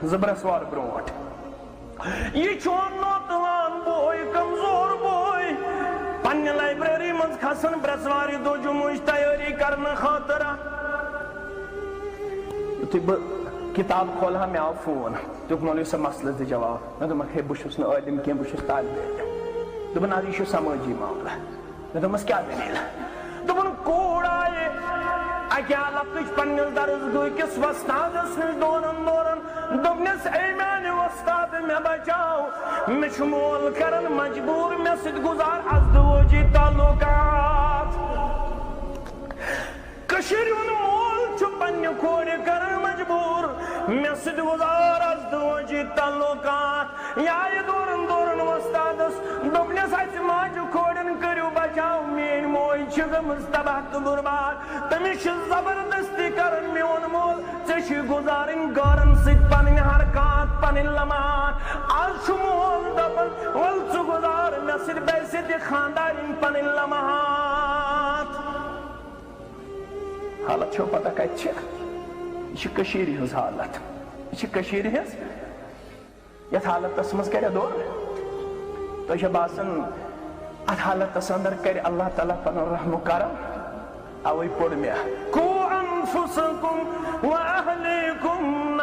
زبرسوار بروٹ یہ چون نوتوان بوئی کمزور بوئی پنہ لائبریری من کھسن برسواری دو جمعش تیاری کرنے خاطر یتھے کتاب کھولہا میں آو فون دک مولوی صاحب مسئلہ دے جواب میں دمک ہے بشس نہ علم کیا بشس طالب علم دبن آج یہ سمجھی معاملہ میں دمس کیا دلیل دبن کوڑ آئے اکیا لکش پنیل درز گوئی کس وستاد اسنش دورن دبنس اے میانی وستاد میں بچاؤ میں شمول کرن مجبور میں سد گزار از دوجی تعلقات کشیرون مول چو پنی کوڑی کرن مجبور میں سد گزار از دوجی تعلقات یا یہ دورن وستاد اس دبنس ایسی ماجو کوڑن کریو بچاؤ مین موئی چگم استباہ تو برباد تمیش زبردستی کرن میون مول چشی گزارن گارن سید پنن حرکات پنن لمحات آج شمول دبن ولچو گزار میں سید بیسید خاندارن پنن لمحات حالت چھو پتہ کچھ یہ کشیری ہز حالت یہ کشیری ہز یہ حالت تسمز کرے دور تو یہ باسن ات حالت تسندر کرے اللہ تعالیٰ پن رحم و کرم اوئی پڑھ میں کو انفسکم و اہلیکم